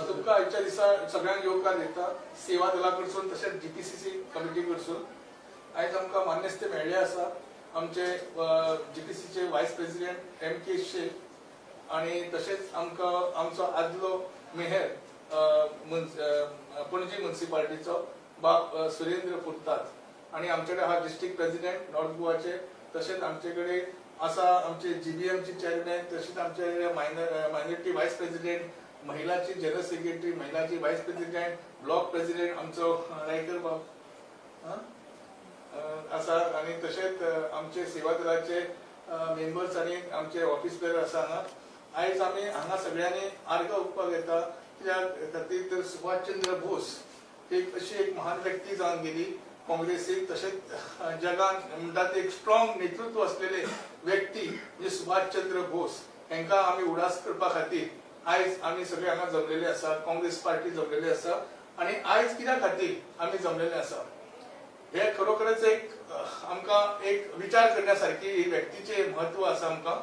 तुमका आजच्या दिसा सगळ्यांक योगदान दिता सेवा दला कडसून तशेंच जीपीसीसी कमिटी कडसून आयज आमकां मान्यस्ते मेळ्ळे आसा आमचे जीपीसीचे वायस प्रेसिडेंट MK शेख आणि तशेंच आमकां आमचो आदलो मेयर पणजी म्युनिसिपालिटीचो बाब सुरेंद्र पुरतात आणि आमचे कडेन हा डिस्ट्रिक्ट प्रेसिडेंट नॉर्थ गोवाचे तशेंच आमचे कडेन आसा आमचे जीबीएमचे चेअरमॅन तशेंच आमचे कडेन मायनॉरिटी वायस प्रेसिडेंट महिलाची जनरल सेक्रेटरी महिलाची वायस प्रेसिडेंट ब्लॉक प्रेसिडेंट आमचो रायकर बाब आसा आणि तशेंच आमचे सेवा दलाचे मेंबर्स आणि आमचे ऑफिसर आसा हांगा आयज आमी हांगा सगळ्यांनी आर्गां ओंपपाक येता कित्याक खातीर तर सुभाषचंद्र बोस एक अशी एक महान व्यक्ती जावन गेली काँग्रेसीक तशेंच जगान म्हणटात एक स्ट्रॉंग नेतृत्व असलेले व्यक्ती म्हणजे सुभाषचंद्र बोस हांकां आमी उडास करपा खातीर आयज आमी सगळे हांगा जमलेले आसा काँग्रेस पार्टी जमलेली आसा आणि आयज कित्या खातीर आमी जमलेले आसा हे खरोखरच एक आमकां एक विचार करण्यासारखी व्यक्तीचे महत्व आसा आमकां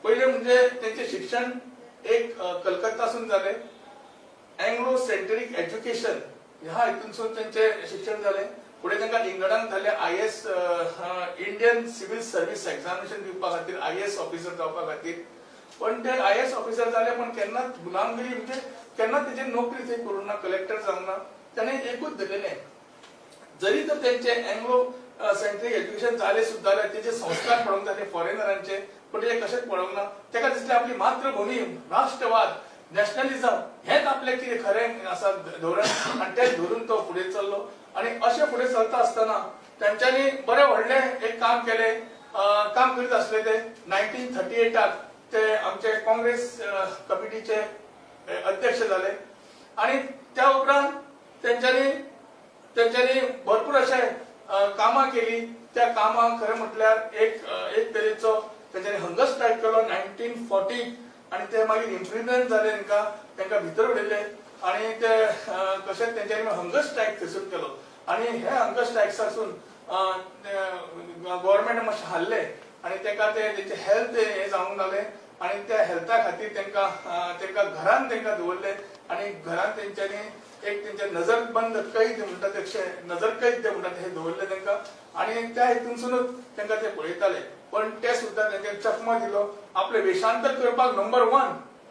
पहिले म्हणजे त्यांचे शिक्षण एक कलकत्तासून जाले एंग्लो सेंट्रिक एज्युकेशन ह्या हितूनसून त्यांचे शिक्षण जाले पुढे तांकां इंग्लंडात जाले IAS Indian civil service examination दिवपा खातीर IAS ऑफिसर जावपा खातीर पण ते IAS ऑफिसर जाले पण केन्नाच गुलामगिरी म्हणजे केन्ना तेजे नोकरी थंय करूं ना कलेक्टर जावंक ना ताणें एकूच धरलेलें जरी तर त्यांचे एंग्लो सेंट्रिक एज्युकेशन जाले सुद्दां तेजे संस्कार पडोवंक जाले फॉरेनरांचे पण ते कशेंच पडोवंक ना ताका दिसलें आपली मातृभूमी राष्ट्रवाद नॅशनलिझम हेच आपले कितें खरें आसा धोरण आनी तेच धरून तो फुडें चल्लो आणि अशें फुडें चलता आसतना तांच्यांनी बरें व्हडलें एक काम केलें काम करीत आसले ते 1938 ते आमचे काँग्रेस कमिटीचे अध्यक्ष जाले आणि त्या उपरांत तेंच्यांनी भरपूर अशे कामां केली त्या कामां खरें म्हटल्यार एक तरेचो तेंच्यांनी हंगर स्ट्रायक केलो 1940 आणि ते मागीर इम्प्रिजमेंट जाले तांकां भितर उडयले आणि ते कशेंच तेंच्यांनी हंगर स्ट्रायक थंयसून केलो आणि हे हंगर स्ट्रायक्सासून गव्हर्नमेंट मातशें हाल्ले आणि ताका तेंचे हेल्थ हे जावंक लागले आणि त्या हेल्था खातीर तांकां घरान तांकां दवरले आणि घरान तेंच्यांनी एक तेंचे नजरबंद कैद म्हणटात नजर कैद ते म्हणटात हे दवरले तांकां आणि त्या हितूनसूनच तांकां ते पळयताले पण ते सुद्दां तांचे चकमो दिलो आपले वेशांतर करपाक नंबर 1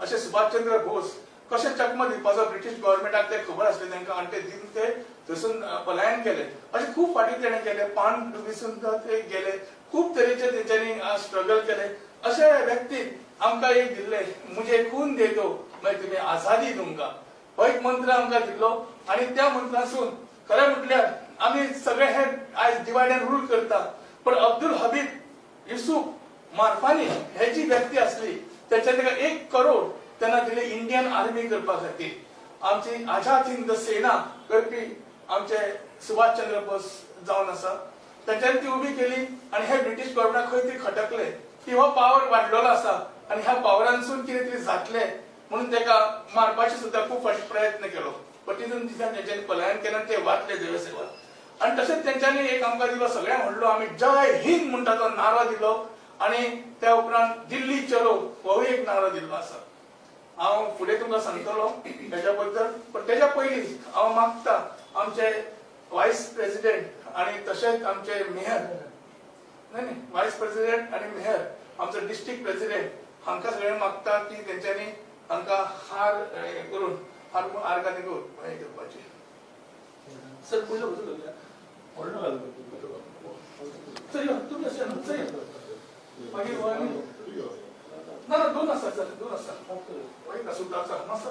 अशे सुभाषचंद्र बोस कशें चकमो दिवपाचो ब्रिटीश गव्हर्नमेंटाक ते खबर आसले तांकां आणि ते दिन ते थंयसून पलायन केले अशें खूब फाटी तेणें केले पान डुबीसून ते गेले खूब तरेचे तेंच्यांनी स्ट्रगल केले अशे व्यक्तीक आमकां एक दिल्ले मुझे खून दे दो मैं तुम्हें आजादी दूंगा हो एक मंत्र आमकां दिल्लो आणि त्या मंत्रासून खरें म्हटल्यार आमी सगळे हे आयज डिवायड अँड रूल करता पण अब्दुल हबीब युसूफ मारफानी हे जी व्यक्ती असली त्याच्या ताका 1 करोड त्यांना दिले इंडियन आर्मी करपा खातीर आमची आझाद हिंद सेना करपी आमचे सुभाषचंद्र बोस जावन आसा त्यांच्यानी ती उबी केली आणि हे ब्रिटीश गव्हर्नमेंटाक खंय तरी खटकले की हो पावर वाडलेलो आसा आणि ह्या पावरांसून कितें तरी जातले म्हणून ताका मारपाचे सुद्दां खूब फाटी प्रयत्न केलो पण तितून तेंच्यांनी पलायन केलें ते वाचले देवसेवा आणि तशेंच तेंच्यांनी एक आमकां दिलो सगळ्यांक व्हडलो आमी जय हिंद म्हणटा तो नारो दिलो आणि त्या उपरांत दिल्ली चलो होय एक नारो दिल्लो आसा हांव फुडें तुमकां सांगतलो तेच्या बद्दल पण तेच्या पयलीं हांव मागता आमचे वायस प्रेसिडेंट आणि तशेंच आमचे मेयर नाही वायस प्रेसिडेंट आणि मेयर आमचो डिस्ट्रिक्ट प्रेसिडेंट हांकां सगळ्यांक मागता की तेंच्यांनी हांकां हार करून आर्गां हे करपाची सर पयलो व्हडलो तुमी अशें मागीर ना ना 2 आसा सर 2 आसा एक सुद्दां आसा मास्तर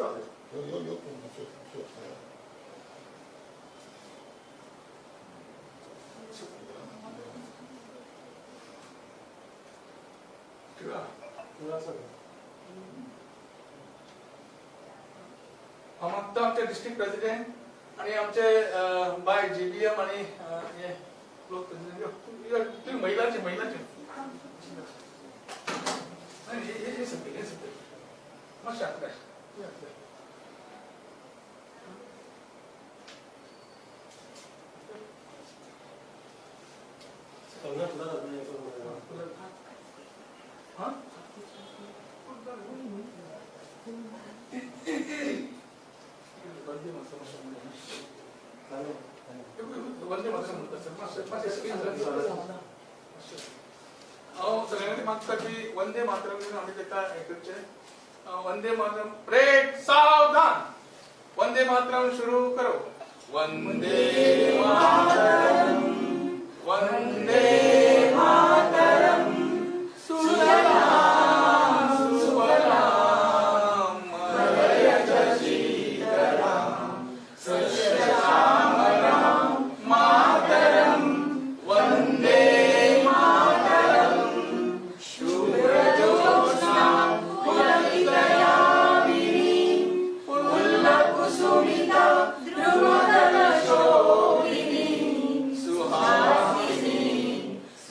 हांव मागता आमचे डिस्ट्रिक्ट प्रेसिडेंट आणि आमचे बाय जीबीएम आणि महिलाचे मातशें सगळ्यांनी मागता की वंदे मातरम म्हणून आम्ही त्याका ऐकचे वंदे मातरम ब्रेक सावधान वंदे मातरम शुरू करो वंदे मातरम वंदे मातरम सुजलाम सुफलाम मलयज शीतलाम सस्यश्यामलाम मातरम वंदे मातरम शुभ्रज्योत्स्ना पुलकितयामिनी पुल्लकुसुमिता द्रुमदलशोभिनी सुहासिनी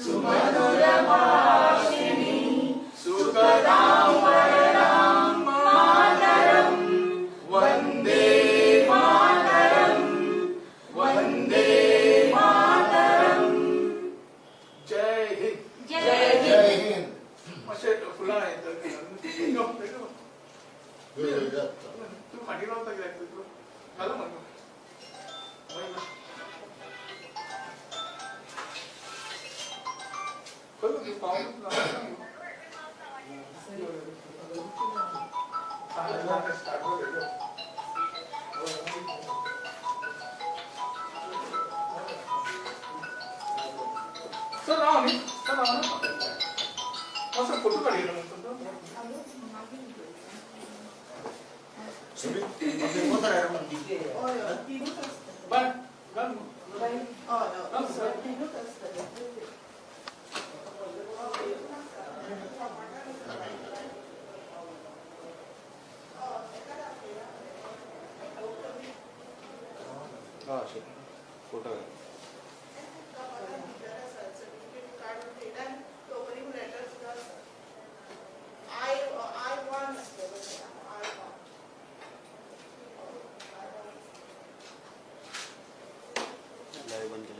सुमधुरभाषिणी सुखदां वरदां मातरं वन्दे मातरं वन्दे मातरं जय हिंद जय हिंद. असे फुलं आहेत तू खाली नव्हता गेला तू झालं म्हणतो फोटो काढला फोटो लाईव्ह बंद केलं